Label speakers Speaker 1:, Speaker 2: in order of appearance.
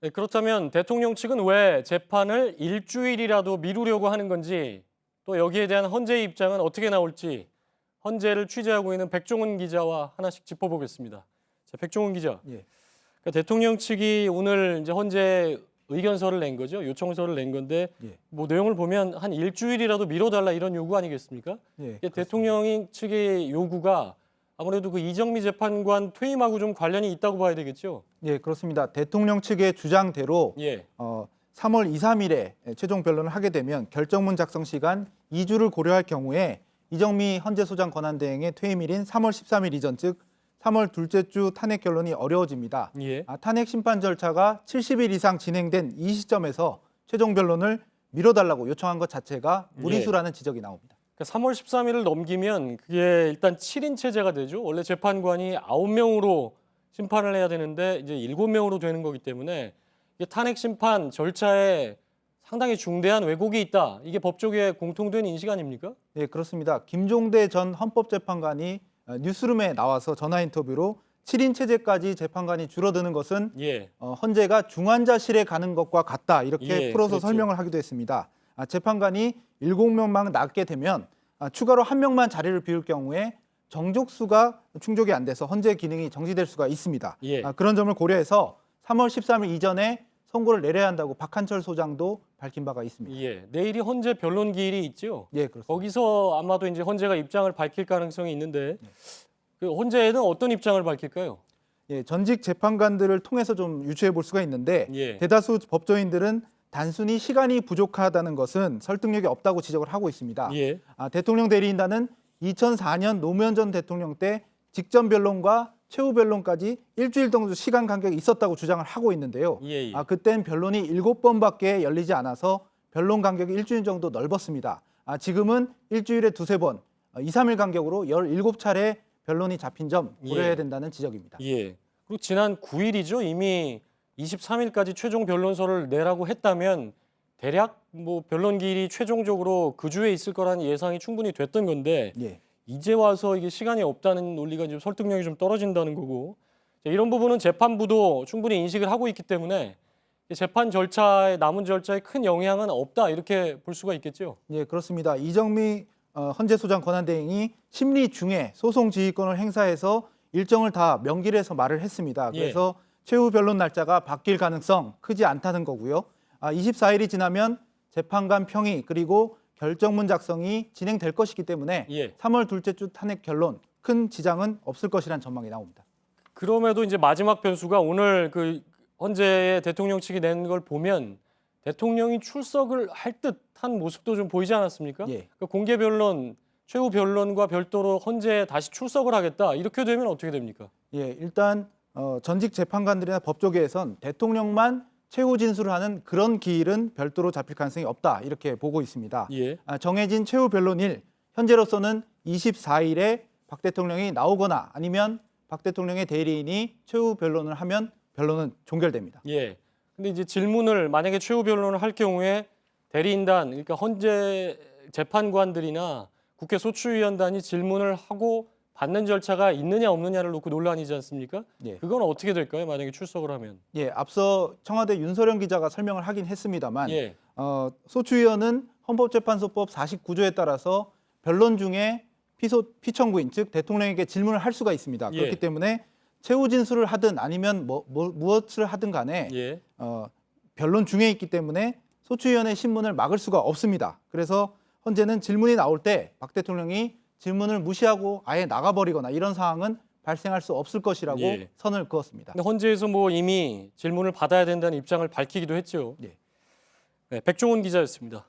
Speaker 1: 네, 그렇다면 대통령 측은 왜 재판을 일주일이라도 미루려고 하는 건지 또 여기에 대한 헌재의 입장은 어떻게 나올지 헌재를 취재하고 있는 백종원 기자와 하나씩 짚어보겠습니다. 자, 백종원 기자.
Speaker 2: 예.
Speaker 1: 그러니까 대통령 측이 오늘 이제 헌재 의견서를 낸 거죠. 요청서를 낸 건데
Speaker 2: 예.
Speaker 1: 뭐 내용을 보면 한 일주일이라도 미뤄달라 이런 요구 아니겠습니까?
Speaker 2: 예,
Speaker 1: 이게 대통령 측의 요구가 아무래도 그 이정미 재판관 퇴임하고 좀 관련이 있다고 봐야 되겠죠.
Speaker 2: 예, 그렇습니다. 대통령 측의 주장대로
Speaker 1: 예.
Speaker 2: 3월 2, 3일에 최종 변론을 하게 되면 결정문 작성 시간 2주를 고려할 경우에 이정미 헌재소장 권한대행의 퇴임일인 3월 13일 이전 즉 3월 둘째 주 탄핵 결론이 어려워집니다.
Speaker 1: 예.
Speaker 2: 탄핵 심판 절차가 70일 이상 진행된 이 시점에서 최종 변론을 미뤄달라고 요청한 것 자체가 무리수라는 지적이 나옵니다.
Speaker 1: 그러니까 3월 13일을 넘기면 그게 일단 7인 체제가 되죠. 원래 재판관이 9명으로 심판을 해야 되는데 이제 7명으로 되는 거기 때문에 이게 탄핵 심판 절차에 상당히 중대한 왜곡이 있다. 이게 법조계의 공통된 인식 아닙니까?
Speaker 2: 예, 그렇습니다. 김종대 전 헌법재판관이 뉴스룸에 나와서 전화 인터뷰로 7인 체제까지 재판관이 줄어드는 것은
Speaker 1: 예.
Speaker 2: 헌재가 중환자실에 가는 것과 같다 이렇게
Speaker 1: 예,
Speaker 2: 풀어서
Speaker 1: 그랬죠.
Speaker 2: 설명을 하기도 했습니다. 재판관이 7명만 낳게 되면 추가로 1명만 자리를 비울 경우에 정족수가 충족이 안 돼서 헌재 기능이 정지될 수가 있습니다.
Speaker 1: 예.
Speaker 2: 그런 점을 고려해서 3월 13일 이전에 선고를 내려야 한다고 박한철 소장도 밝힌 바가 있습니다.
Speaker 1: 예. 내일이 헌재 변론 기일이 있죠.
Speaker 2: 예, 그렇습니다.
Speaker 1: 거기서 아마도 이제 헌재가 입장을 밝힐 가능성이 있는데 그 헌재에는 어떤 입장을 밝힐까요?
Speaker 2: 예, 전직 재판관들을 통해서 좀 유추해 볼 수가 있는데
Speaker 1: 예.
Speaker 2: 대다수 법조인들은 단순히 시간이 부족하다는 것은 설득력이 없다고 지적을 하고 있습니다.
Speaker 1: 예.
Speaker 2: 대통령 대리인단은 2004년 노무현 전 대통령 때 직전 변론과 최후 변론까지 일주일 정도 시간 간격이 있었다고 주장을 하고 있는데요.
Speaker 1: 예.
Speaker 2: 그땐 변론이 7번밖에 열리지 않아서 변론 간격이 일주일 정도 넓었습니다. 지금은 일주일에 두세 번, 2, 3일 간격으로 17차례 변론이 잡힌 점 고려해야
Speaker 1: 예.
Speaker 2: 된다는 지적입니다.
Speaker 1: 예. 그리고 지난 9일이죠. 이미 23일까지 최종 변론서를 내라고 했다면 대략 뭐 변론 기일이 최종적으로 그 주에 있을 거라는 예상이 충분히 됐던 건데
Speaker 2: 예.
Speaker 1: 이제 와서 이게 시간이 없다는 논리가 좀 설득력이 좀 떨어진다는 거고 이런 부분은 재판부도 충분히 인식을 하고 있기 때문에 재판 절차에 남은 절차에 큰 영향은 없다 이렇게 볼 수가 있겠죠.
Speaker 2: 예, 그렇습니다. 이정미 헌재소장 권한대행이 심리 중에 소송 지휘권을 행사해서 일정을 다 명기를 해서 말을 했습니다. 그래서 최후 변론 날짜가 바뀔 가능성 크지 않다는 거고요. 24일이 지나면 재판관 평의 그리고 결정문 작성이 진행될 것이기 때문에
Speaker 1: 예.
Speaker 2: 3월 둘째 주 탄핵 결론 큰 지장은 없을 것이라는 전망이 나옵니다.
Speaker 1: 그럼에도 이제 마지막 변수가 오늘 그 헌재의 대통령 측이 낸 걸 보면 대통령이 출석을 할 듯한 모습도 좀 보이지 않았습니까?
Speaker 2: 예.
Speaker 1: 그러니까 공개 변론, 최후 변론과 별도로 헌재에 다시 출석을 하겠다. 이렇게 되면 어떻게 됩니까?
Speaker 2: 예, 일단 전직 재판관들이나 법조계에선 대통령만 최후 진술을 하는 그런 기일은 별도로 잡힐 가능성이 없다 이렇게 보고 있습니다.
Speaker 1: 예.
Speaker 2: 정해진 최후 변론일 현재로서는 24일에 박 대통령이 나오거나 아니면 박 대통령의 대리인이 최후 변론을 하면 변론은 종결됩니다.
Speaker 1: 예. 근데 이제 질문을 만약에 최후 변론을 할 경우에 대리인단 그러니까 헌재 재판관들이나 국회 소추위원단이 질문을 하고 받는 절차가 있느냐 없느냐를 놓고 논란이지 않습니까?
Speaker 2: 예.
Speaker 1: 그건 어떻게 될까요? 만약에 출석을 하면.
Speaker 2: 예, 앞서 청와대 윤석열 기자가 설명을 하긴 했습니다만
Speaker 1: 예.
Speaker 2: 소추위원은 헌법재판소법 49조에 따라서 변론 중에 피청구인 즉 대통령에게 질문을 할 수가 있습니다.
Speaker 1: 예.
Speaker 2: 그렇기 때문에 최후 진술을 하든 아니면 무엇을 하든 간에
Speaker 1: 예.
Speaker 2: 변론 중에 있기 때문에 소추위원의 신문을 막을 수가 없습니다. 그래서 헌재는 질문이 나올 때 박 대통령이 질문을 무시하고 아예 나가버리거나 이런 상황은 발생할 수 없을 것이라고
Speaker 1: 예.
Speaker 2: 선을 그었습니다.
Speaker 1: 근데 헌재에서 뭐 이미 질문을 받아야 된다는 입장을 밝히기도 했죠.
Speaker 2: 예.
Speaker 1: 네, 백종원 기자였습니다.